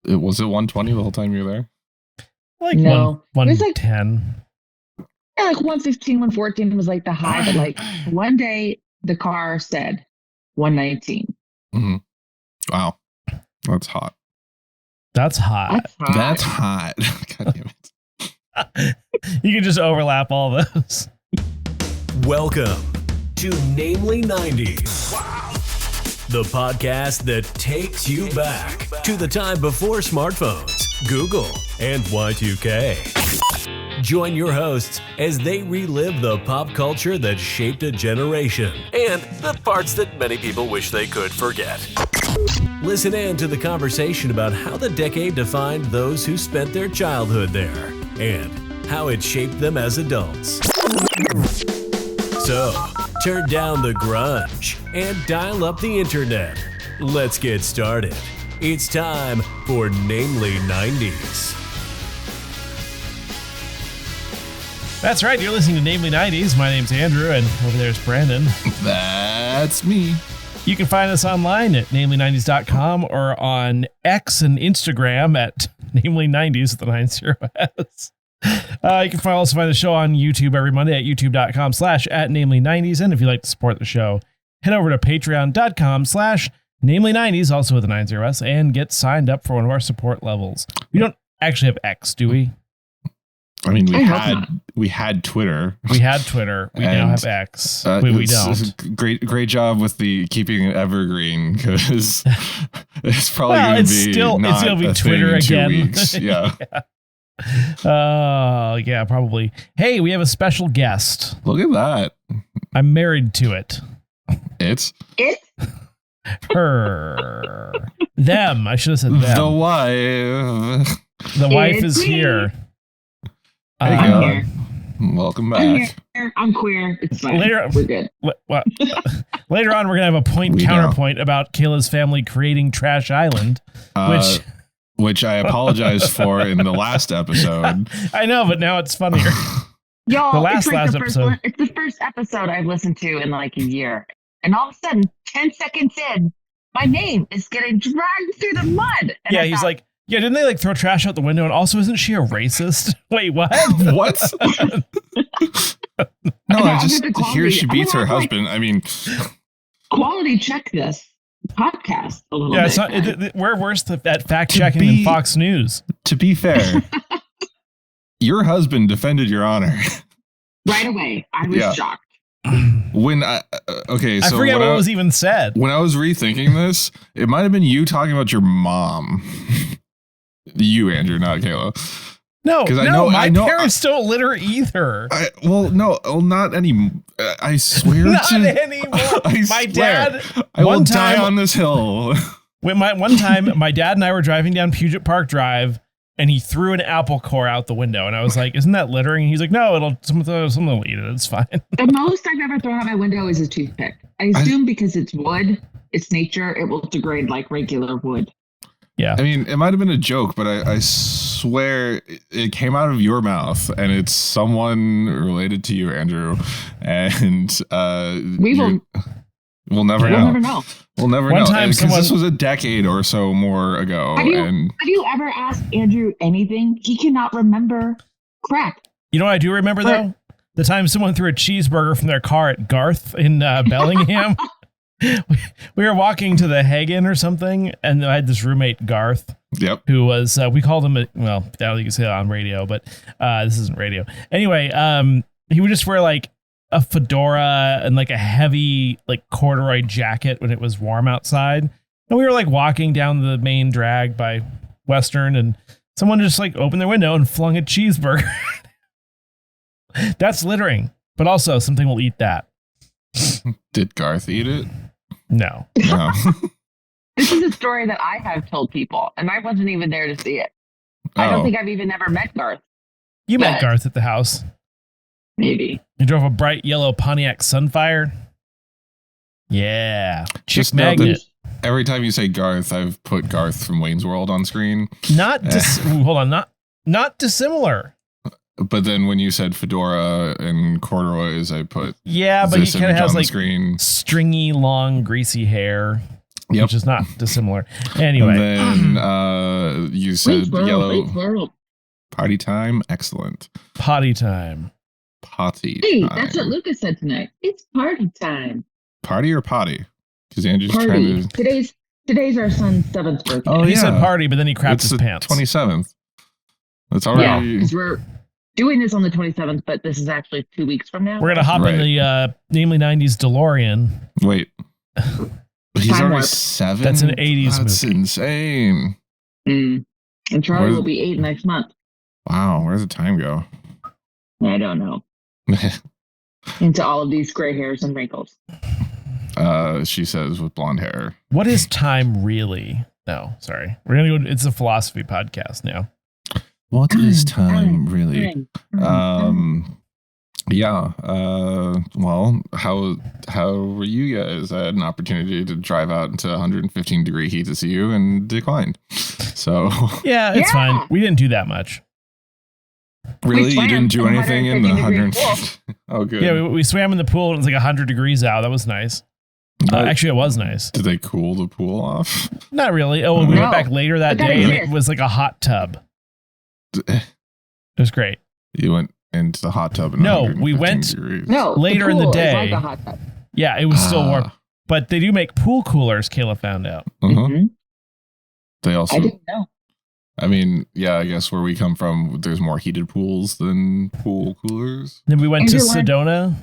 Was it 120 the whole time you were there? Like No. It was like 110. Yeah, like 115, 114 was like the high, but like one day the car said 119. Mm-hmm. Wow. That's hot. That's hot. That's hot. God damn it. You can just overlap all those. Welcome to Namely 90s. Wow. The podcast that takes you back to the time before smartphones, Google, and Y2K. Join your hosts as they relive the pop culture that shaped a generation and the parts that many people wish they could forget. Listen in to the conversation about how the decade defined those who spent their childhood there and how it shaped them as adults. So, turn down the grunge and dial up the internet. Let's get started. It's time for Namely 90s. That's right. You're listening to Namely 90s. My name's Andrew, and over there's Brandon. That's me. You can find us online at namely90s.com or on X and Instagram at namely90s with the 90s. You can also find the show on YouTube every Monday at youtube.com/@namely90s. And if you'd like to support the show, head over to patreon.com/namely90s, also with the 90s, and get signed up for one of our support levels. We don't actually have X, do we? I mean, we had Twitter. We had Twitter. We now have X. We don't. Great job with the keeping it evergreen, because it's probably going to be it's gonna be Twitter again. 2 weeks. Yeah. Yeah, probably. Hey, we have a special guest. Look at that. I'm married to it. It's her. Them. I should have said them. The wife. The wife is here. Hey, I'm here. Welcome back. I'm queer. It's fine. We're good. Later on, we're going to have a counterpoint about Kayla's family creating Trash Island, which I apologize for in the last episode. I know, but now it's funnier. Y'all, the last episode. It's the first episode I've listened to in like a year. And all of a sudden, 10 seconds in, my name is getting dragged through the mud. And yeah, he's like, yeah, didn't they like throw trash out the window? And also, isn't she a racist? Wait, what? What? No, I just hear she beats her husband. I mean, quality check this podcast a little bit. Yeah, we're worse at fact checking than Fox News. To be fair, your husband defended your honor right away. I was shocked. When I forget what was even said. When I was rethinking this, it might have been you talking about your mom. You, Andrew, not Kayla. No, because my parents don't litter either. Not anymore. I swear not anymore. My dad. I will die on this hill. One time, my dad and I were driving down Puget Park Drive, and he threw an apple core out the window, and I was like, "Isn't that littering?" And he's like, "No, someone will eat it. It's fine." The most I've ever thrown out my window is a toothpick. I assume because it's wood, it's nature, it will degrade like regular wood. Yeah. I mean, it might have been a joke, but I swear it came out of your mouth, and it's someone related to you, Andrew. And we'll never know. We'll never know. Because this was a decade or so more ago. Have you ever asked Andrew anything? He cannot remember crap. You know what I do remember, though? The time someone threw a cheeseburger from their car at Garth in Bellingham. We were walking to the Hagen or something, and I had this roommate, Garth, who was, we called him, I don't think you can say it on radio, but this isn't radio. Anyway, he would just wear like a fedora and like a heavy like corduroy jacket when it was warm outside. And we were like walking down the main drag by Western, and someone just like opened their window and flung a cheeseburger. That's littering, but also something will eat that. Did Garth eat it? No. This is a story that I have told people, and I wasn't even there to see it. I don't think I've even ever met Garth. You met Garth at the house. Maybe. He drove a bright yellow Pontiac Sunfire. Yeah. Just magnet. Every time you say Garth, I've put Garth from Wayne's World on screen. Hold on, not dissimilar. But then when you said fedora and corduroys, I put but he kind of has like stringy, long, greasy hair, which is not dissimilar. Anyway, and then you said yellow. World. Party time. Excellent. Potty time. Potty. Hey, time. that's what Lucas said tonight. It's party time. Party or potty? Because Andrew's Party. trying to. Today's our son's 7th birthday. Oh, He yeah. said party, but then he crapped It's his the pants. 27th. It's already. Because we're doing this on the 27th, but this is actually 2 weeks from now. We're gonna hop in the Namely 90s DeLorean. Wait. He's Time already warp. 7? That's an 80s That's movie. insane. And Charlie will be 8 next month. Wow, where's the time go? I don't know. Into all of these gray hairs and wrinkles. She says with blonde hair. What is time really? No, sorry. We're gonna go. It's a philosophy podcast now. What is time really? Time. Yeah. Well, how were you guys? I had an opportunity to drive out into 115 degree heat to see you and declined. So Yeah, it's Yeah. fine. We didn't do that much. really, you swam didn't do in anything in the 150 100. Oh, good. Yeah, we swam in the pool and it was like 100 degrees out. That was nice. Actually, it was nice. Did they cool the pool off? Not really. Oh, we No. went back later that But that day and it exists. was like a hot tub. It was great. You went into the hot tub. In No, 115 we went- degrees. No, Later in the pool is day. like a hot tub. Yeah, it was still warm. Ah, But they do make pool coolers, Kayla found out. uh-huh. Mhm. They also. I didn't know. I mean, yeah, I guess where we come from, there's more heated pools than pool coolers. Then we went to Andrew learned- Sedona.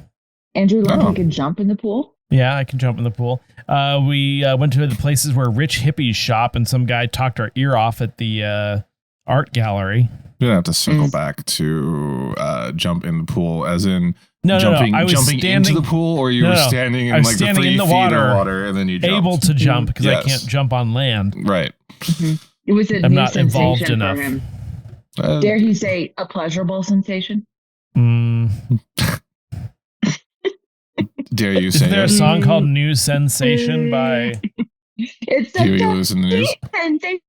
Andrew learned Oh. he can jump in the pool. Yeah, I can jump in the pool. We went to the places where rich hippies shop, and some guy talked our ear off at the art gallery. You're gonna have to circle back to jump in the pool, as in No, jumping, I was jumping standing, into the pool, or you No, were no. standing in I was like standing the 3 in the feet water, of water, and then you jumped. able to jump because Yes. I can't jump on land. Right. It was a I'm new not involved sensation enough. for him. Uh, Dare he say a pleasurable sensation? Mm. dare you Is say there a it? song called New Sensation by... It's a Huey Lewis in the news. sensation.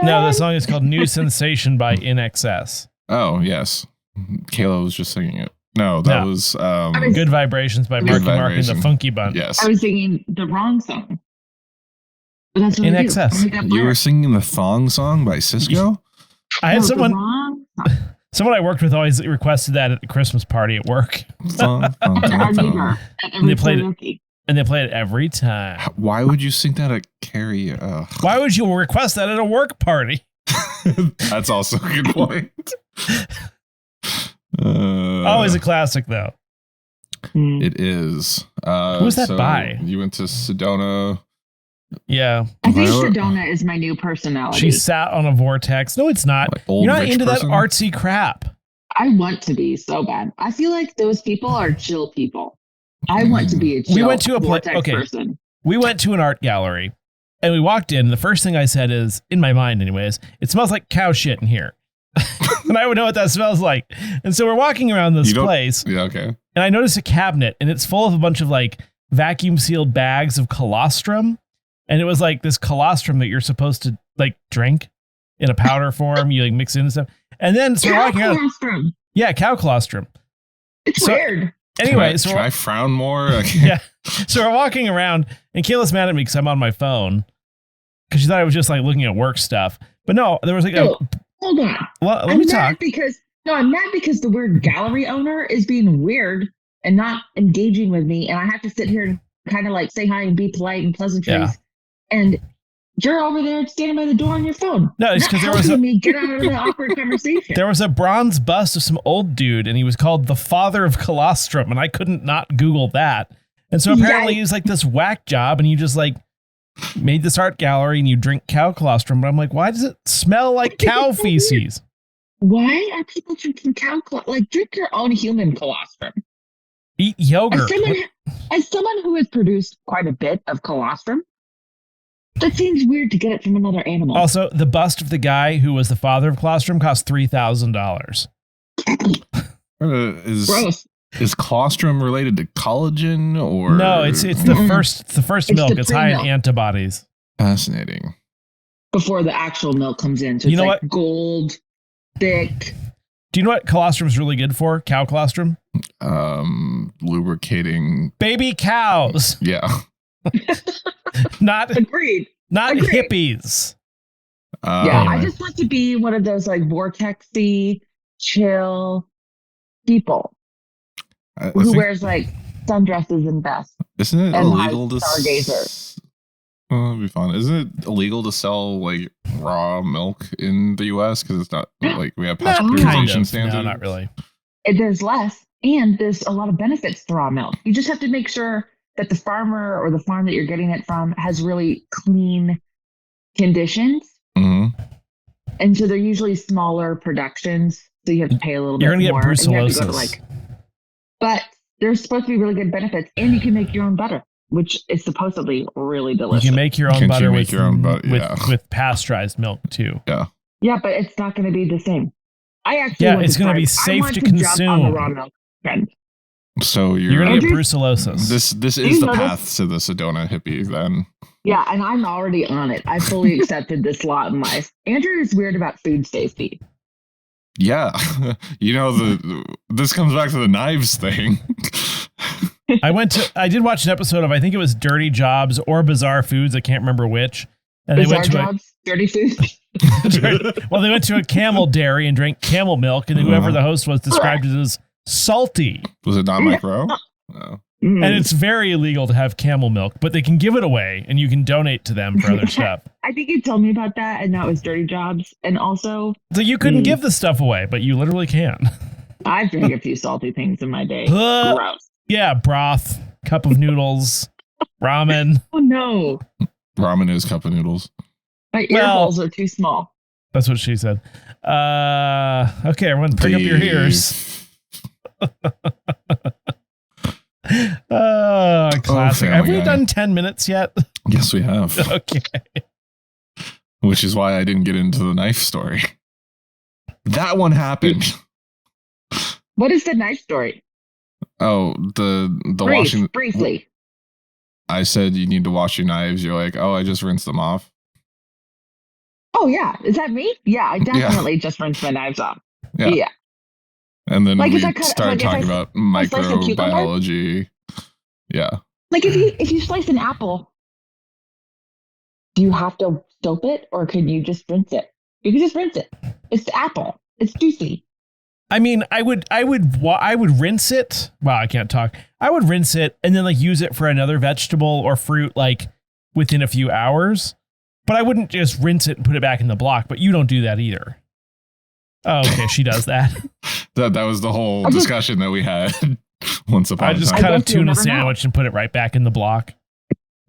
No, the song is called New Sensation by In Excess. Oh yes, Kayla was just singing it. No, that No. was was- Good Vibrations by Good Marky Mark and the Vibration. Funky Bunch. yes. I was singing the wrong song. But that's what In I do. Excess. I make up You were lyrics. singing the Thong Song by Cisco. I had No, the someone wrong song. I worked with always requested that at the Christmas party at work. Thong, thong, At our thong, neighbor. thong. At And they every played it. karaoke. And they play it every time. Why would you sing that at Carrie? Why would you request that at a work party? That's also a good point. Always a classic, though. It is. Who was that by? You went to Sedona. Yeah. I think Viola- Sedona is my new personality. She sat on a vortex. No, it's not. Like old You're not rich into person? that artsy crap. I want to be so bad. I feel like those people are chill people. I want to be a chill We went to a vortex okay. person. We went to an art gallery and we walked in. And the first thing I said is, in my mind anyways, it smells like cow shit in here. And I would know what that smells like. And so we're walking around this You don't- place Yeah. Okay. and I noticed a cabinet and it's full of a bunch of like vacuum sealed bags of colostrum. And it was like this colostrum that you're supposed to like drink in a powder form. You like mix it in and stuff. And then so we're walking around. Colostrum. Yeah, cow colostrum. It's So- weird. Anyway, so can I frown more? yeah. So we're walking around and Kayla's mad at me because I'm on my phone because she thought I was just like looking at work stuff. But no, there was like No, hold on. let I'm me mad talk. because I'm mad because the word gallery owner is being weird and not engaging with me, and I have to sit here and kind of like say hi and be polite and pleasantries. Yeah. And you're over there standing by the door on your phone. No, it's Not because there was helping a me get out of the awkward conversation. there was a bronze bust of some old dude and he was called the father of colostrum and I couldn't not Google that. And so apparently Yikes. he's like this whack job and you just like made this art gallery and you drink cow colostrum. But I'm like, why does it smell like cow feces? Why are people drinking like drink your own human colostrum? Eat yogurt. As someone who has produced quite a bit of colostrum, that seems weird to get it from another animal. Also, the bust of the guy who was the father of colostrum cost $3,000. Gross. Is colostrum related to collagen or No, it's the first It's milk. the It's high in pre-milk. antibodies. fascinating? Before the actual milk comes in. So You it's know like what? gold, thick. Do you know what colostrum's really good for? Cow colostrum? Lubricating. Baby cows, Yeah. not Agreed. not Agreed. hippies. Yeah, I just want to be one of those like vortexy, chill people who wears like sundresses and vests. Isn't it and illegal to stargazer? That'd be fun. Isn't it illegal to sell like raw milk in the U.S. because it's not like we have pasteurization standards? No, not really. There's less, and there's a lot of benefits to raw milk. You just have to make sure that the farmer or the farm that you're getting it from has really clean conditions. Mm-hmm. And so they're usually smaller productions, so you have to pay a little bit more. You're going to get brucellosis. But there's supposed to be really good benefits, and you can make your own butter, which is supposedly really delicious. You can make your own butter with with pasteurized milk too. Yeah. Yeah, but it's not going to be the same. I actually it's going to be safe to consume. On the raw milk trend. So you're going to get brucellosis. This is the path to the Sedona hippie then. Yeah, and I'm already on it. I fully accepted this lot in life. Andrew is weird about food safety. Yeah. This comes back to the knives thing. I did watch an episode of, I think it was Dirty Jobs or Bizarre Foods. I can't remember which. And Bizarre Jobs? Dirty Foods? Well, they went to a camel dairy and drank camel milk, and then whoever the host was described it as salty. Was it Don Mike Rowe? No. And it's very illegal to have camel milk, but they can give it away and you can donate to them for other stuff. I think you told me about that, and that was Dirty Jobs. And also, so you couldn't give the stuff away, but you literally can. I've drank a few salty things in my day. Gross. Yeah, broth, cup of noodles, ramen. Oh no. Ramen is cup of noodles. My ear holes are too small. That's what she said. Okay, everyone pick up your ears. Classic. Have we done 10 minutes yet? Yes, we have. Okay. Which is why I didn't get into the knife story. That one happened. What is the knife story? Oh, the washing. Briefly. I said you need to wash your knives. You're like, oh, I just rinsed them off. Oh yeah, is that me? Yeah, I definitely just rinsed my knives off. Yeah. And then we started talking about microbiology. Yeah. Like if you slice an apple, do you have to soap it, or can you just rinse it? You can just rinse it. It's the apple. It's juicy. I mean, I would rinse it. Wow, I can't talk. I would rinse it and then like use it for another vegetable or fruit like within a few hours. But I wouldn't just rinse it and put it back in the block. But you don't do that either. Oh, okay, she does that. That was the whole discussion that we had once upon a time. I just cut a tuna sandwich and put it right back in the block.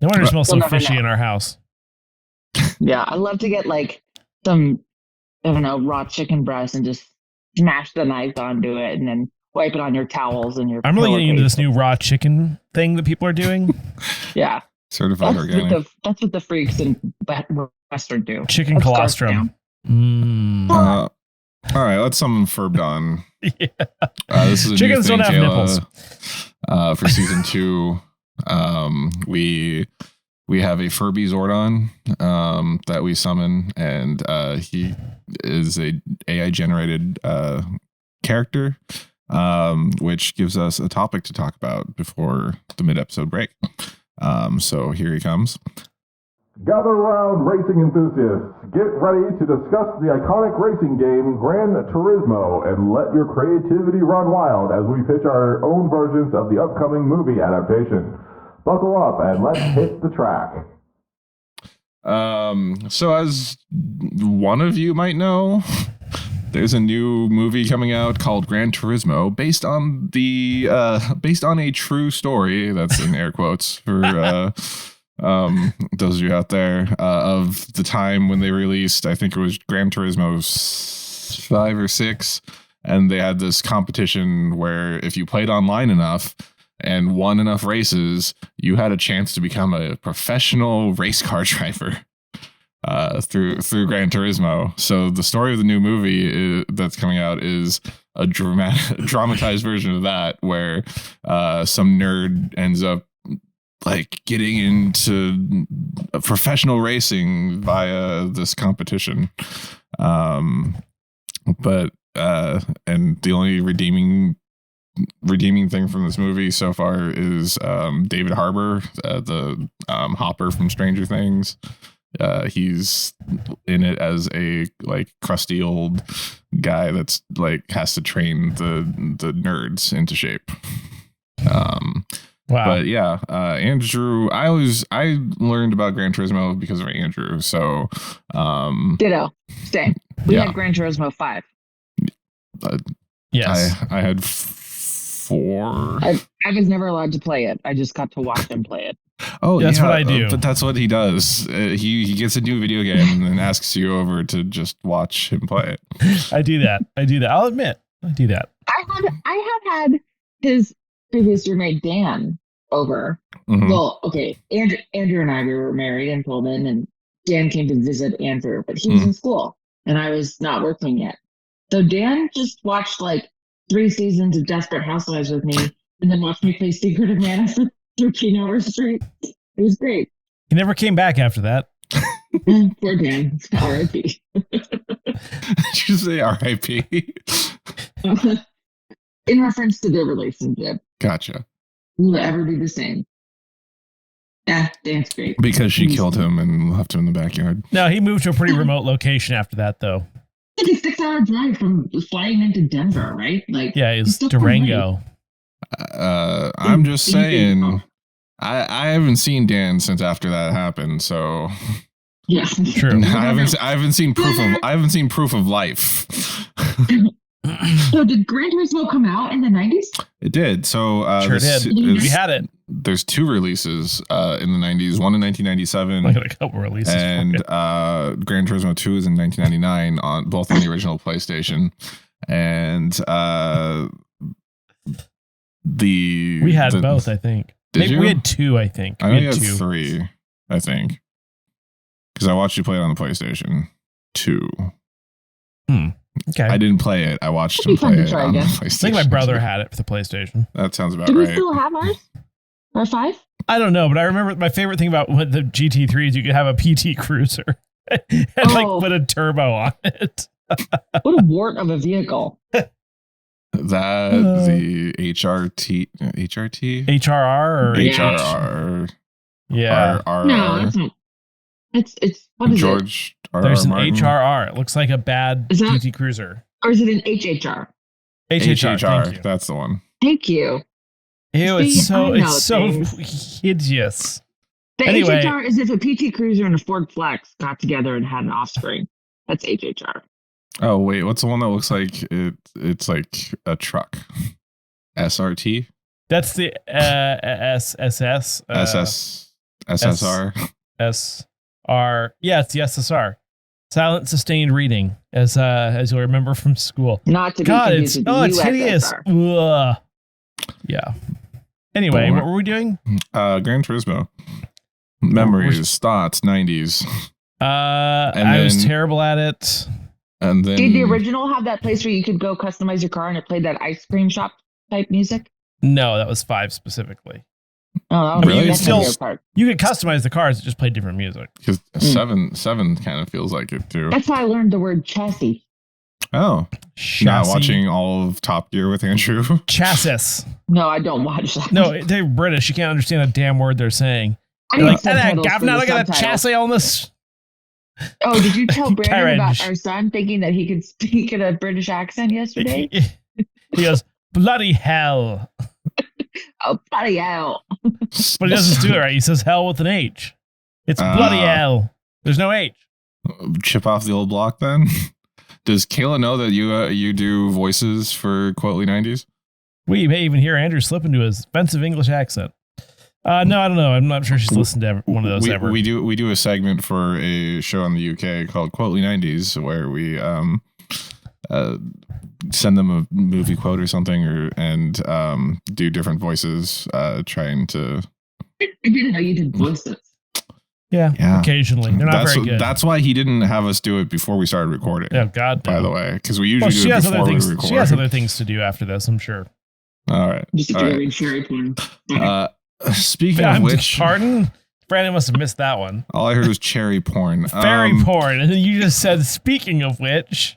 No wonder it smells so fishy in our house. Yeah, I love to get like some, I don't know, raw chicken breast and just smash the knife onto it and then wipe it on your towels and your. I'm really getting into this new raw chicken thing that people are doing. Yeah. Certified organic. That's what the freaks in Western do. Chicken colostrum. All right, let's summon Ferb on. Yeah. This is a Chickens new thing, don't have Kayla, nipples. For season 2, we have a Furby Zordon that we summon, and he is a AI generated character, which gives us a topic to talk about before the mid episode break. So here he comes. Gather around, racing enthusiasts. Get ready to discuss the iconic racing game Gran Turismo and let your creativity run wild as we pitch our own versions of the upcoming movie adaptation. Buckle up and let's hit the track. So as one of you might know, there's a new movie coming out called Gran Turismo based on a true story. That's in air quotes for those of you out there, of the time when they released, I think it was Gran Turismo 5 or 6, and they had this competition where if you played online enough and won enough races, you had a chance to become a professional race car driver through Gran Turismo. So the story of the new movie that's coming out is a dramatized version of that, where some nerd ends up like getting into professional racing via this competition. But and the only redeeming thing from this movie so far is David Harbour, the Hopper from Stranger Things, He's in it as a like crusty old guy that's like has to train the nerds into shape. Wow. But yeah, Andrew, I learned about Gran Turismo because of Andrew. So Ditto. Same. We Yeah. had Gran Turismo 5. Yes. I had 4. I was never allowed to play it. I just got to watch him play it. Oh, That's yeah, what I do. But that's what he does. He gets a new video game and then asks you over to just watch him play it. I do that. I'll admit, I do that. I have had his previous roommate Dan over. Mhm. Well, okay, Andrew and I, we were married in Pullman, and Dan came to visit Andrew, but he was in school and I was not working yet. So Dan just watched like 3 seasons of Desperate Housewives with me, and then watched me play Secret of Mana for 13 hours straight. It was great. He never came back after that. Poor Dan. R.I.P. Did you say R.I.P.? In reference to their relationship. Gotcha. Will it ever be the same? Yeah, Dan's great. Because she killed him and left him in the backyard. No, he moved to a pretty remote location after that, though. It's a 6-hour drive from flying into Denver, right? Like, Yeah, it's still Durango. I'm just saying, I haven't seen Dan since after that happened, so yeah, True. I haven't seen proof of life. So did Gran Turismo come out in the 90s? It did. So Sure did. We had it. There's 2 releases in the 90s. One in 1997. Like a couple releases. And Gran Turismo 2 is in 1999 on both on the original PlayStation. And we had both, I think. Did you? We had 2, I think. I We think had I had 3, I think. Because I watched you play it on the PlayStation 2. Okay. I didn't play it. I watched That'd him be fun play to it try on the again. PlayStation. I think my brother had it for the PlayStation. That sounds about Do we right. still have ours? Or 5? I don't know, but I remember my favorite thing about the GT3 is you could have a PT Cruiser and like put a turbo on it. What a wart of a vehicle. The HRT HRR or HRR. yeah. No, that's not. It's what is it? George R. There's an Martin. HRR. It looks like a bad Is that- GT Cruiser. Or is it an HHR? HHR. Thank you. That's the one. Thank you. Ew, See, it's so I know hideous. The Anyway. HHR is if a PT Cruiser and a Ford Flex got together and had an offspring. That's HHR. Oh wait, what's the one that looks like it's like a truck? SRT? That's the SSS. SSR. SR. Yeah, it's the SSR. Silent sustained reading, as you'll remember from school. Not to be God, confused it's with the hideous. USSR. Ugh. Yeah. Anyway, what were we doing? Gran Turismo. Memories, thoughts, 90s. I was terrible at it. And then Did the original have that place where you could go customize your car and it played that ice cream shop type music? No, that was 5 specifically. Oh, that was Really? that's Still- the other part. You could customize the cars, it just played different music. because seven kind of feels like it too. That's how I learned the word chassis. Oh, Chassis. not watching all of Top Gear with Andrew. Chassis. No, I don't watch that. No, they're British. You can't understand a damn word they're saying. I They're need like, subtitles for Gavna, the look at a subtitles. chassis on this. Oh, did you tell Brandon about Carriage. our son thinking that he could speak in a British accent yesterday? He goes, bloody hell. Oh, bloody hell. But he doesn't do it right. He says hell with an H. It's bloody hell. There's no H. Chip off the old block then. Does Kayla know that you do voices for Quotely 90s? We may even hear Andrew slip into his offensive English accent. No, I don't know. I'm not sure she's listened to one of those ever. We do a segment for a show in the UK called Quotely 90s where we send them a movie quote or something and do different voices trying to. I didn't know you did voices. Yeah, occasionally. They're not very good. That's why he didn't have us do it before we started recording. Oh, God. No. By the way, because we usually do it before we record. She has other things to do after this, I'm sure. All right. Just if All you're right. reading Sherry porn. Speaking of which, Pardon? Brandon must have missed that one. all I heard was cherry porn. Fairy porn. And then you just said, speaking of which.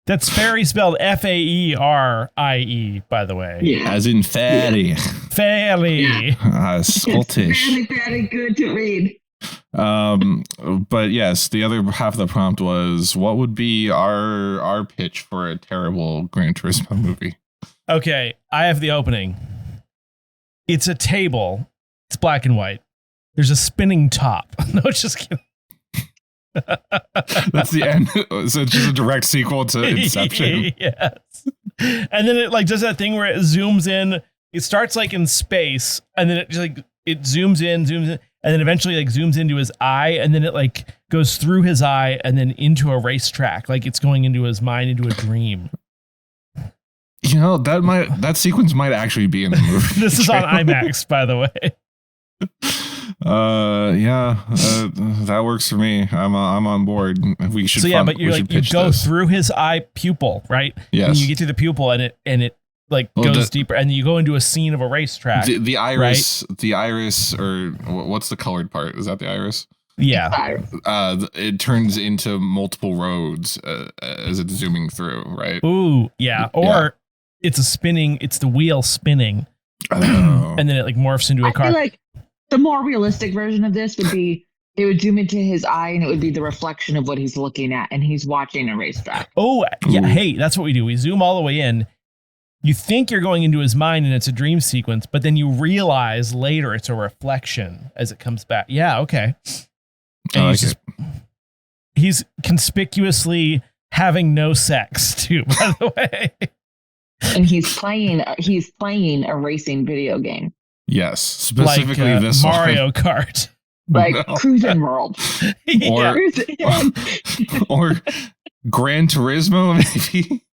That's fairy spelled Faerie, by the way. Yeah. As in fairy. Fairy. Scottish. It's very, very good to read. But yes, the other half of the prompt was, what would be our pitch for a terrible Gran Turismo movie? Okay, I have the opening. It's a table. It's black and white. There's a spinning top. No, it's just kidding. That's the end. So it's just a direct sequel to Inception. Yes. And then it like does that thing where it zooms in. It starts like in space, and then it just like it zooms in, and then eventually like zooms into his eye, and then it like goes through his eye and then into a racetrack, like it's going into his mind, into a dream. You know, that sequence might actually be in the movie. This is on IMAX, by the way. That works for me. I'm on board. We should. So yeah, but you're like you go through his eye pupil, right? Yes. And you get through the pupil, and it like goes deeper, and you go into a scene of a racetrack. The iris, right? the iris, or what's the colored part? Is that the iris? Yeah. It turns into multiple roads as it's zooming through, right? Ooh, yeah. Or it's the wheel spinning, and then it like morphs into a car. I feel like the more realistic version of this would be it would zoom into his eye, and it would be the reflection of what he's looking at, and he's watching a racetrack. Oh, yeah. Ooh. Hey, that's what we do. We zoom all the way in. You think you're going into his mind and it's a dream sequence, but then you realize later it's a reflection as it comes back. Yeah, okay. And he's conspicuously having no sex too, by the way. And he's playing a racing video game. Yes, specifically like, this Mario Kart. Like Cruising World. Or Gran Turismo, maybe.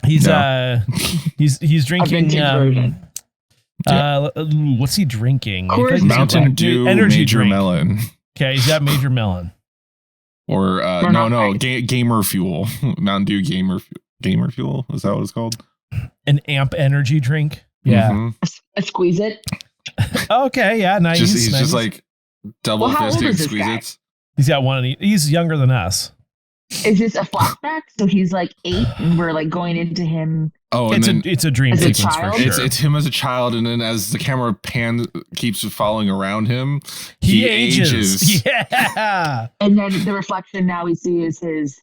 He's drinking what's he drinking? Mountain Dew energy Major drink. Melon. Okay, he's got Major Melon. Or Gamer Fuel. Mountain Dew Gamer Fuel. Is that what it's called? An amp energy drink. Yeah. Mm-hmm. A Squeeze It. Okay, yeah, nice. He's just like double fisting Squeeze It. He's got one. He's younger than us. Is this a flashback? So he's like 8, and we're like going into him. Oh, it's a dream sequence for sure. It's him as a child, and then as the camera keeps following around him, he ages. Yeah. And then the reflection now we see is his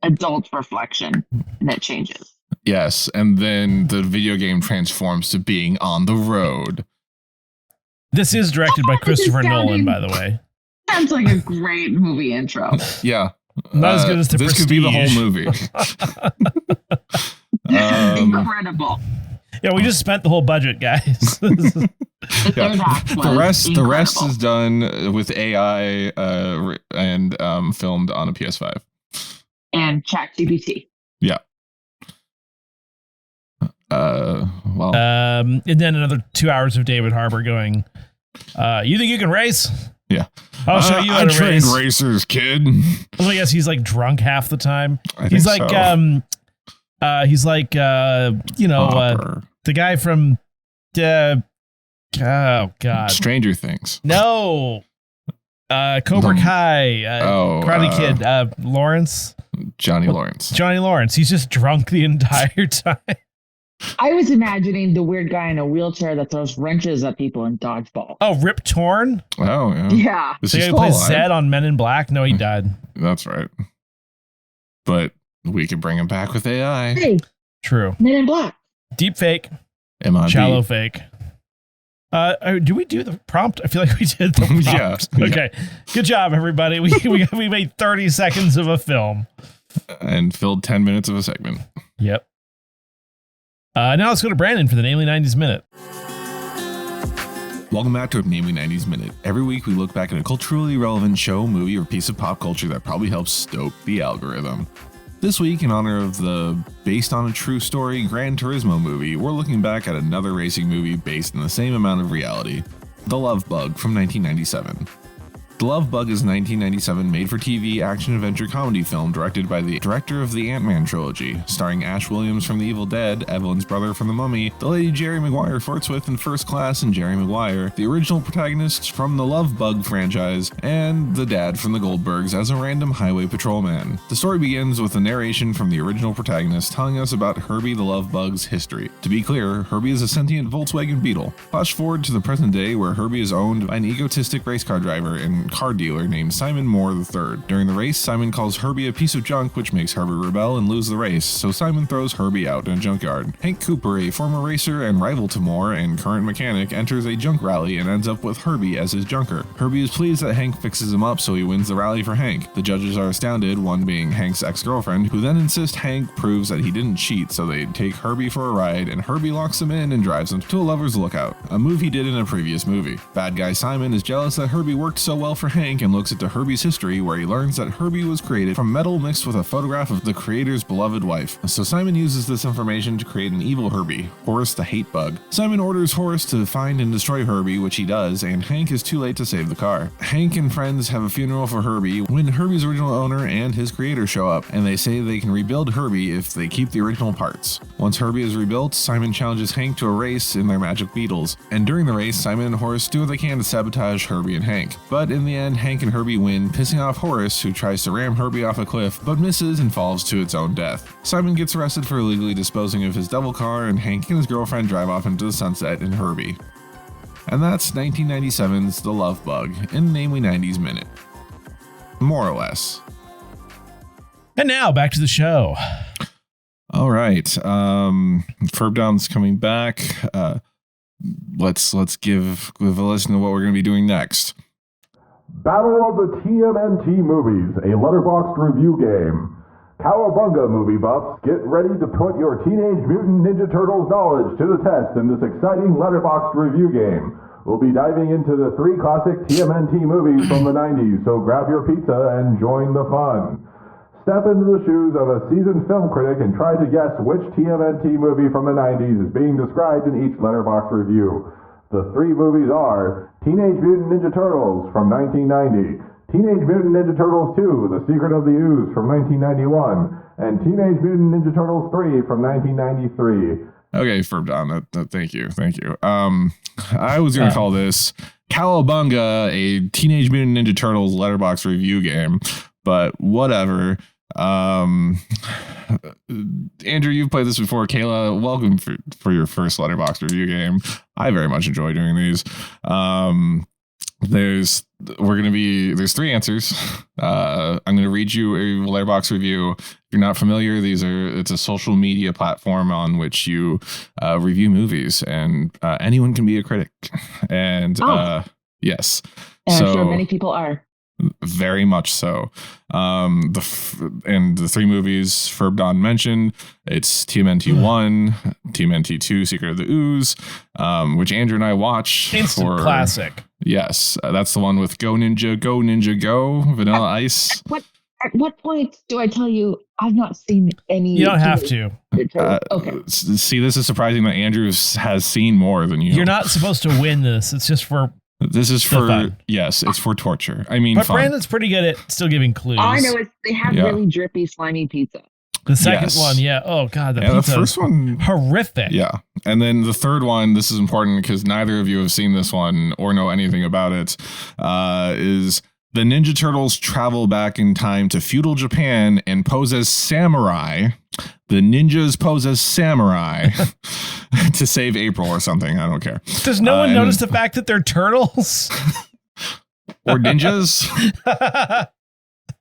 adult reflection, and that changes. Yes, and then the video game transforms to being on the road. This is directed by Christopher Nolan, by the way. Sounds like a great movie intro. Yeah. Not as good as the This Prestige. could be the whole movie. Incredible. Yeah, we just spent the whole budget, guys. The rest is done with AI and filmed on a PS5 and ChatGPT. Yeah. And then another 2 hours of David Harbour going, you think you can race? Yeah. I'll show you how to trained race. Racers, kid. I guess he's like drunk half the time. He's like, the guy from oh God, Stranger Things. No. Cobra Kai, Karate Kid, Lawrence. Johnny Lawrence. Johnny Lawrence. He's just drunk the entire time. I was imagining the weird guy in a wheelchair that throws wrenches at people in dodgeball. Oh, Rip Torn? Oh, yeah. Yeah. The guy who plays Zed on Men in Black? No, he died. That's right. But we could bring him back with AI. Hey. True. Men in Black. Deep fake. MIB. Shallow fake. Do we do the prompt? I feel like we did the prompt. Yeah. Okay. Good job, everybody. We made 30 seconds of a film. And filled 10 minutes of a segment. Yep. Now let's go to Brandon for the Namely 90s Minute. Welcome back to Namely 90s Minute. Every week we look back at a culturally relevant show, movie, or piece of pop culture that probably helps stoke the algorithm. This week, in honor of the based on a true story Gran Turismo movie, we're looking back at another racing movie based in the same amount of reality, The Love Bug from 1997. The Love Bug is a 1997 made-for-TV action-adventure comedy film directed by the director of the Ant-Man trilogy, starring Ash Williams from The Evil Dead, Evelyn's brother from The Mummy, the lady Jerry Maguire flirts with in First Class and Jerry Maguire, the original protagonists from the Love Bug franchise, and the dad from The Goldbergs as a random highway patrolman. The story begins with a narration from the original protagonist telling us about Herbie the Love Bug's history. To be clear, Herbie is a sentient Volkswagen Beetle. Flash forward to the present day where Herbie is owned by an egotistic race car driver and car dealer named Simon Moore III. During the race, Simon calls Herbie a piece of junk, which makes Herbie rebel and lose the race, so Simon throws Herbie out in a junkyard. Hank Cooper, a former racer and rival to Moore and current mechanic, enters a junk rally and ends up with Herbie as his junker. Herbie is pleased that Hank fixes him up, so he wins the rally for Hank. The judges are astounded, one being Hank's ex-girlfriend, who then insists Hank proves that he didn't cheat, so they take Herbie for a ride, and Herbie locks him in and drives him to a lover's lookout, a move he did in a previous movie. Bad guy Simon is jealous that Herbie worked so well for Hank and looks into Herbie's history, where he learns that Herbie was created from metal mixed with a photograph of the creator's beloved wife. So Simon uses this information to create an evil Herbie, Horace the Hate Bug. Simon orders Horace to find and destroy Herbie, which he does, and Hank is too late to save the car. Hank and friends have a funeral for Herbie when Herbie's original owner and his creator show up, and they say they can rebuild Herbie if they keep the original parts. Once Herbie is rebuilt, Simon challenges Hank to a race in their magic Beetles, and during the race, Simon and Horace do what they can to sabotage Herbie and Hank. But in the end, Hank and Herbie win, pissing off Horace, who tries to ram Herbie off a cliff, but misses and falls to its own death. Simon gets arrested for illegally disposing of his devil car, and Hank and his girlfriend drive off into the sunset in Herbie. And that's 1997's The Love Bug in Namely 90s Minute. More or less. And now, back to the show. All right. Furbdown's coming back. Let's give a listen to what we're going to be doing next. Battle of the TMNT Movies, a Letterboxd review game. Cowabunga, movie buffs, get ready to put your Teenage Mutant Ninja Turtles knowledge to the test in this exciting Letterboxd review game. We'll be diving into the 3 classic TMNT movies from the 90s, so grab your pizza and join the fun. Step into the shoes of a seasoned film critic and try to guess which TMNT movie from the 90s is being described in each Letterboxd review. The 3 movies are Teenage Mutant Ninja Turtles from 1990, Teenage Mutant Ninja Turtles 2, The Secret of the Ooze from 1991, and Teenage Mutant Ninja Turtles 3 from 1993. Okay, Furbdown, thank you. I was going to call this Cowabunga, a Teenage Mutant Ninja Turtles Letterboxd review game, but whatever. Andrew, you've played this before. Kayla, welcome for your first Letterboxd review game. I very much enjoy doing these. There's 3 answers. I'm going to read you a Letterboxd review. If you're not familiar, it's a social media platform on which you review movies, and anyone can be a critic. And yes, and I'm sure many people are. Very much so. The 3 movies Furbdown mentioned, it's TMNT 1, TMNT 2, Secret of the Ooze, which Andrew and I watched. Instant classic. Yes, that's the one with Go Ninja, Go Ninja, Go, Vanilla Ice. At what point do I tell you I've not seen any? You don't have to. Okay. See, this is surprising that Andrew has seen more than you. You're not supposed to win this. It's just for... This is for fun. Yes, it's for torture. I mean, but fun. Brandon's pretty good at still giving clues. All I know is they have really drippy, slimy pizza. The second one, oh god, the pizza. The first one, horrific. Yeah, and then the third one. This is important because neither of you have seen this one or know anything about it. Is the Ninja Turtles travel back in time to feudal Japan and pose as samurai. The ninjas pose as samurai to save April or something. I don't care. Does no one notice the fact that they're turtles? Or ninjas?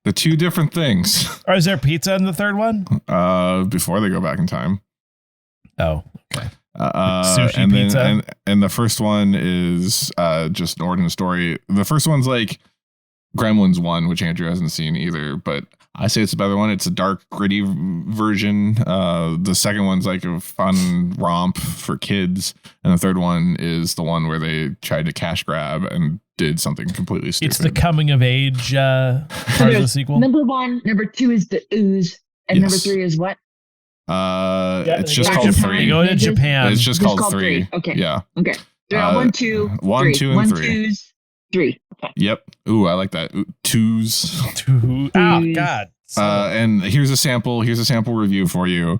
The 2 different things. Or is there pizza in the third one? Before they go back in time. Oh, okay. Sushi and pizza. And the first one is just an ordinary story. The first one's like Gremlins 1, which Andrew hasn't seen either, but I say it's a better one. It's a dark, gritty version. The second one's like a fun romp for kids. And the third one is the one where they tried to cash grab and did something completely stupid. It's the coming of age part of the sequel. Number 1, number 2 is the Ooze, and number 3 is what? It's just called 3. Go to Japan. It's just called 3. Okay. Yeah. Okay. 1, 2, 1, 2, and 3. 3. Okay. Yep. Ooh, I like that. Ooh, twos. Oh, God. And here's a sample review for you.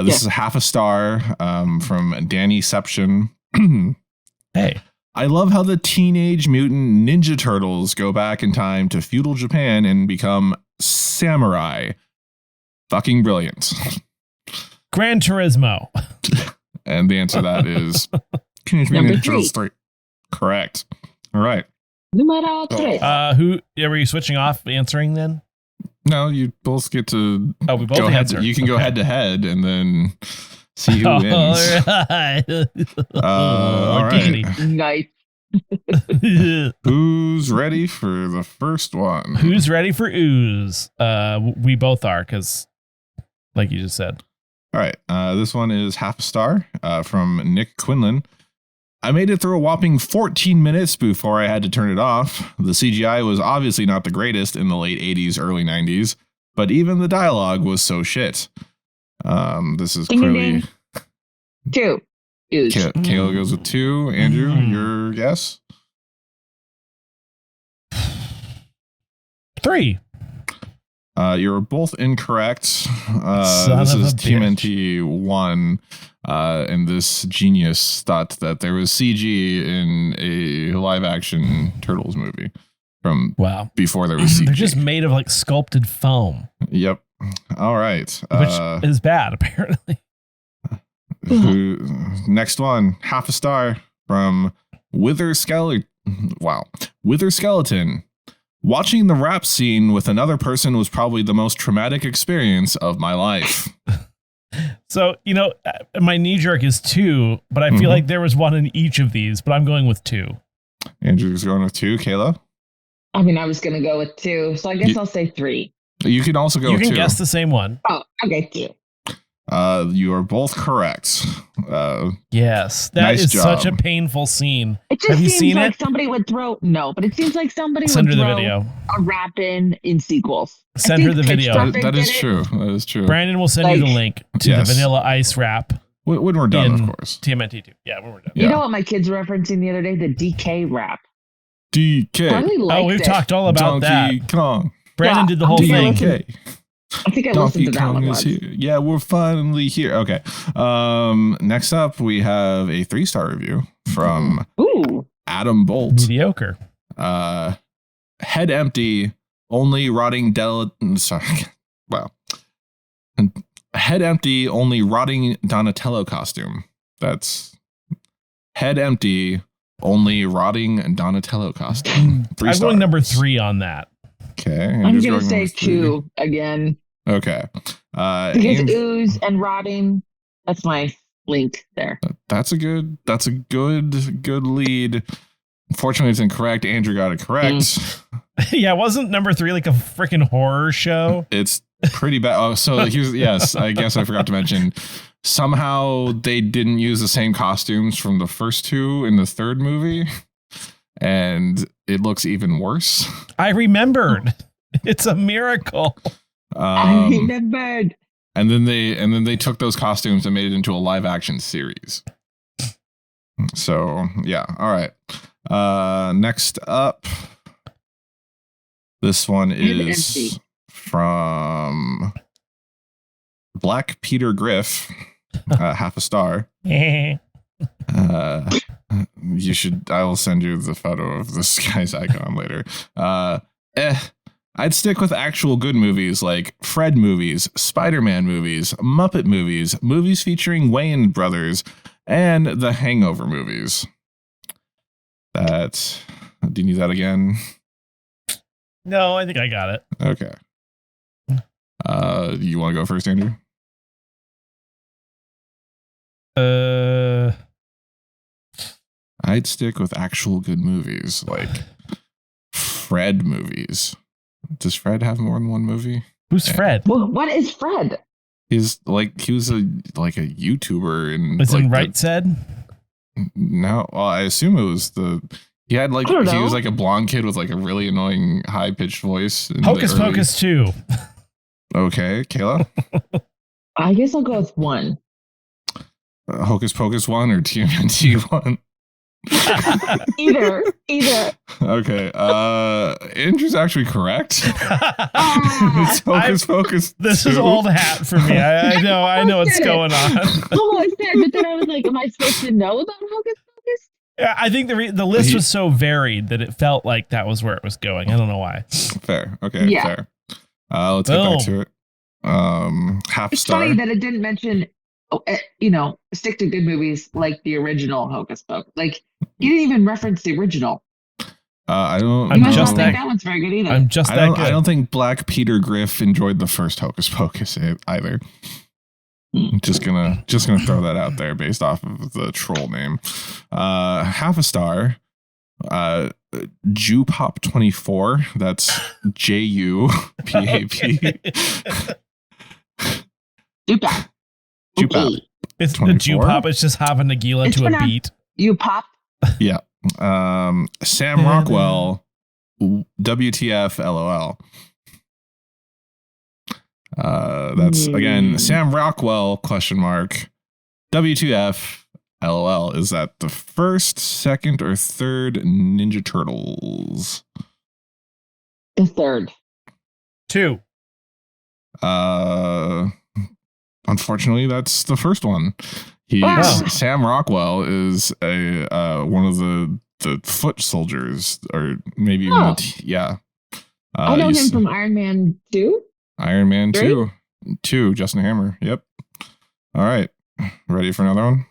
This is half a star from Dannyception. Hey. I love how the Teenage Mutant Ninja Turtles go back in time to feudal Japan and become samurai. Fucking brilliant. Gran Turismo. And the answer to that is Teenage Mutant Ninja Turtles 3. Correct. All right. Numero 3. Who were you switching off answering then? No, you both get to we both go answer. You can go head to head and then see who wins. All right. Nice. Who's ready for the first one? Who's ready for ooze? We both are, because like you just said. All right. This one is half a star from Nick Quinlan. I made it through a whopping 14 minutes before I had to turn it off. The CGI was obviously not the greatest in the late 80s, early 90s, but even the dialogue was so shit. This is clearly 2. Kayla goes with 2. Andrew, your guess? 3. You're both incorrect. Son this of is a bitch. TMNT 1. And this genius thought that there was CG in a live action Turtles movie from before there was CG. They're just made of like sculpted foam. Yep. All right. Which is bad, apparently. Next one, half a star from Wither Skeleton. Wow. Wither Skeleton. Watching the rap scene with another person was probably the most traumatic experience of my life. So, my knee jerk is 2, but I feel like there was one in each of these, but I'm going with 2. Andrew's going with 2. Kayla? I mean, I was going to go with 2, so I guess I'll say 3. You can also go with 2. You can guess the same one. Oh, okay, 2. You are both correct. Yes, that nice is job. such a painful scene. It just seems like somebody would throw but it seems like somebody Send would her throw the video. a rap in sequels. Send her the video. That is true. That is true. Brandon will send you the link to the Vanilla Ice rap. When we're done, of course. TMNT 2. Yeah, when we're done. You know what my kids were referencing the other day? The DK rap. DK. We've talked all about Donkey that. Kong. Brandon did the whole thing. DK. I think I listened to that one once. Here. Yeah, we're finally here. Okay. Next up, we have a 3-star review from Adam Bolt. Mediocre. Head empty, only rotting head empty, only rotting Donatello costume. That's head empty, only rotting Donatello costume. 3 I'm stars. going number 3 on that. Okay. I'm going to say 2 again. Okay. Because ooze and rotting, that's my link there. That's a good lead. Unfortunately, it's incorrect. Andrew got it correct. Yeah, wasn't number 3 like a freaking horror show? It's pretty bad. Oh, so yes, I guess I forgot to mention. Somehow they didn't use the same costumes from the first 2 in the third movie, and it looks even worse. I remembered. It's a miracle. I remembered. And then they took those costumes and made it into a live action series. So yeah, all right. Next up, this one is from Black Peter Griff, half a star. I will send you the photo of this guy's icon later. I'd stick with actual good movies like Fred movies, Spider-Man movies, Muppet movies, movies featuring Wayans brothers, and the Hangover movies. Do you need that again? No, I think I got it. Okay. You want to go first, Andrew? I'd stick with actual good movies like Fred movies. Does Fred have more than one movie? Who's Fred? Well, what is Fred? He was a YouTuber and it's in Right Said. No, well, I assume it was he was like a blonde kid with like a really annoying high pitched voice. Hocus Pocus 2. Okay, Kayla. I guess I'll go with 1. Hocus Pocus 1 or TMNT 1? Either. Okay. Andrew's actually correct. It's Hocus Pocus. This 2. is old hat for me. I know what's going on. Almost there, but then I was like, am I supposed to know about Hocus Pocus? Yeah, I think the list was so varied that it felt like that was where it was going. I don't know why. Fair. Okay. Yeah. Fair. Let's get back to it. Half It's star. funny that it didn't mention, stick to good movies like the original Hocus Pocus. Like, you didn't even reference the original. I don't. I'm I just don't think that one's very good either. I'm just that good. I don't think Black Peter Griff enjoyed the first Hocus Pocus either. Just gonna throw that out there based off of the troll name. Half a star. Jupop 24. That's JUPAP. Jupop. Jupop. It's the 24? Jupop. It's just having Nagila It's to a pronounced- beat. You pop. Yeah. Sam Rockwell. WTF LOL. That's again Sam Rockwell ? WTF LOL. Is that the first, second, or third Ninja Turtles? The third. 2. Unfortunately, that's the first one. Sam Rockwell is a one of the foot soldiers, or maybe even yeah. I know him from Iron Man 2. Iron Man 2, Justin Hammer. Yep. All right, ready for another one?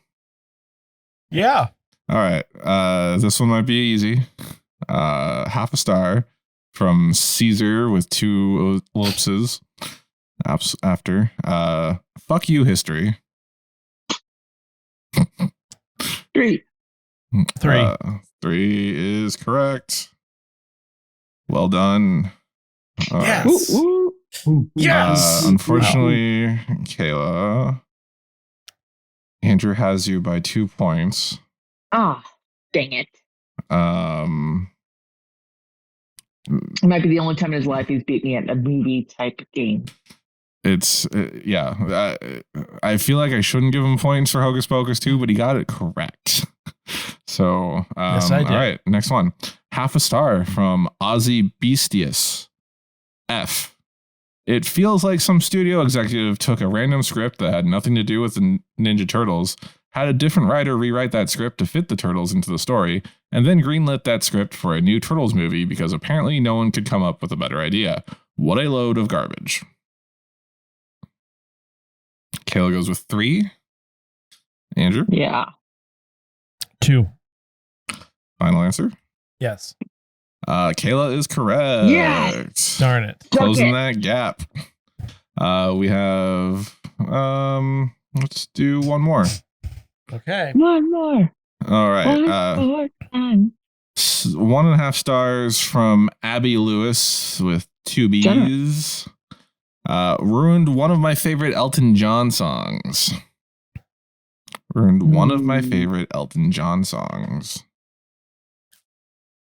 Yeah. All right. This one might be easy. Half a star from Caesar with 2 ellipses after. Fuck you, history. 3. 3. 3 is correct. Well done. All right. Yes. Yes. Unfortunately, Kayla, Andrew has you by 2 points. Ah, dang it. It might be the only time in his life he's beat me at a movie type game. It's yeah. I feel like I shouldn't give him points for Hocus Pocus 2, but he got it correct. So yes, I did. All right, next one. Half a star from Ozzy Bestius. F. It feels like some studio executive took a random script that had nothing to do with the Ninja Turtles, had a different writer rewrite that script to fit the Turtles into the story, and then greenlit that script for a new Turtles movie because apparently no one could come up with a better idea. What a load of garbage. Kayla goes with 3. Andrew? Yeah. 2. Final answer? Yes. Kayla is correct. Yes! Darn it. Closing that gap. We have let's do one more. Okay. One more. All right. One more time. 1.5 stars from Abby Lewis with 2 B's. Ruined one of my favorite Elton John songs.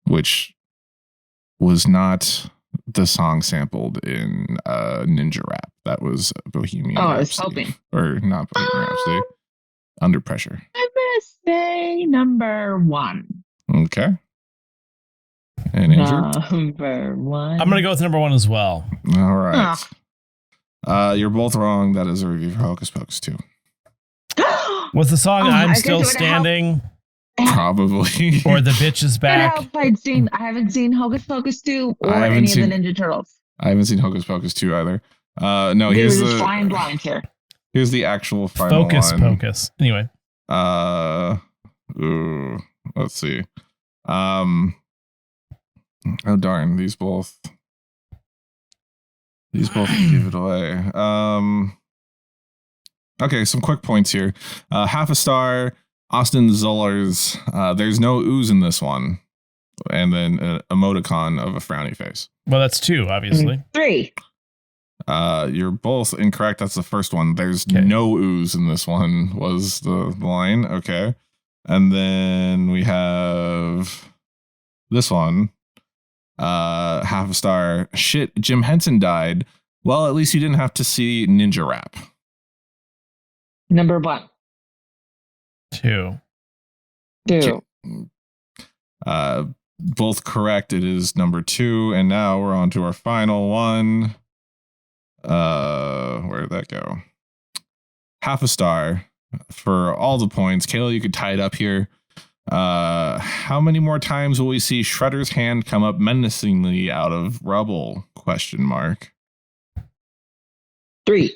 Which was not the song sampled in Ninja Rap. That was Bohemian Rhapsody. I was hoping. Or not Bohemian Rhapsody. Under Pressure. I'm going to say number 1. Okay. And Andrew? Number 1. I'm going to go with number 1 as well. All right. You're both wrong. That is a review for Hocus Pocus 2. Was the song I'm Still Standing? Probably. Or The Bitch Is Back? I haven't seen Hocus Pocus 2 or any of the Ninja Turtles. I haven't seen Hocus Pocus 2 either. No, He here's was the flying blind here. Here's the actual final Focus one. Pocus. Anyway. Let's see. Oh darn, these both give it away. Okay, some quick points here. Half a star, Austin Zoller's there's no ooze in this one. And then an emoticon of a frowny face. Well, that's 2, obviously. 3. You're both incorrect. That's the first one. There's no ooze in this one was the line. Okay. And then we have this one. Half a star. Shit, Jim Henson died. Well, at least you didn't have to see Ninja Rap. Number 1. 2. Both correct. It is number 2. And now we're on to our final one. Where did that go? Half a star for all the points. Kayla, you could tie it up here. How many more times will we see Shredder's hand come up menacingly out of rubble? Question mark. 3.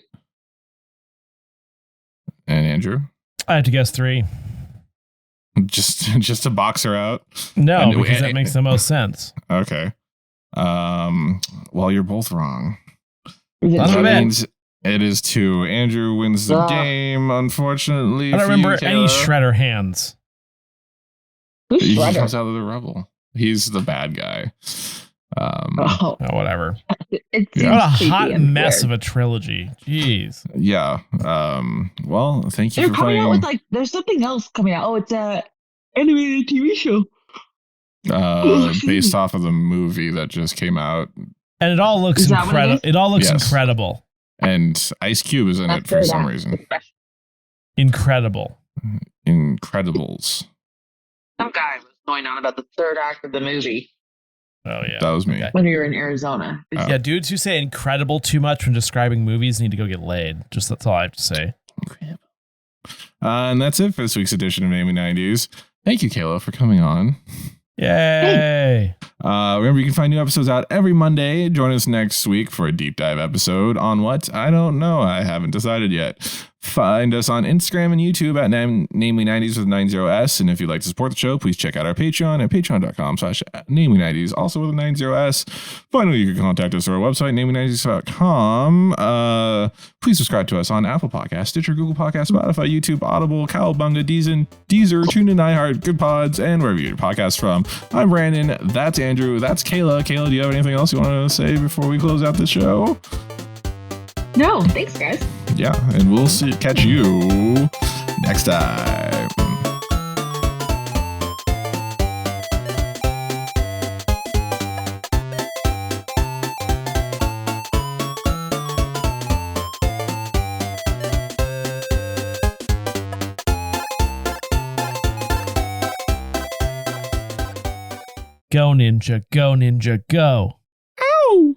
And Andrew? I have to guess 3. Just to box her out? No, because that makes the most sense. Okay. Well, you're both wrong. That means it is 2. Andrew wins the game, unfortunately. I don't remember any Shredder hands. Who's He Shredder? comes out of the rubble. He's the bad guy. Whatever. It What a hot mess of a trilogy. Jeez. Yeah. Well, thank you They're for coming playing. out with there's something else coming out. Oh, it's a animated TV show. Based off of the movie that just came out. And it all looks incredible. It all looks incredible. And Ice Cube is in it for some reason. Incredible. Incredibles. Some guy was going on about the third act of the movie. Oh, yeah. That was me. Okay. When we were in Arizona. Yeah, dudes who say incredible too much when describing movies need to go get laid. Just that's all I have to say. Incredible. And that's it for this week's edition of Namely 90s. Thank you, Kayla, for coming on. Yay. Remember, you can find new episodes out every Monday. Join us next week for a deep dive episode on what? I don't know. I haven't decided yet. Find us on Instagram and YouTube at Namely90s with 90s. And if you'd like to support the show, please check out our Patreon at patreon.com/Namely90s, also with a 90s. Finally, you can contact us through our website, Namely90s.com. Please subscribe to us on Apple Podcasts, Stitcher, Google Podcasts, Spotify, YouTube, Audible, Cowabunga, Deezer, TuneIn, iHeart, Good Pods, and wherever you get your podcasts from. I'm Brandon. That's Andrew. That's Kayla. Kayla, do you have anything else you want to say before we close out the show? No, thanks, guys. Yeah, and we'll catch you next time. Go, Ninja. Go, Ninja. Go.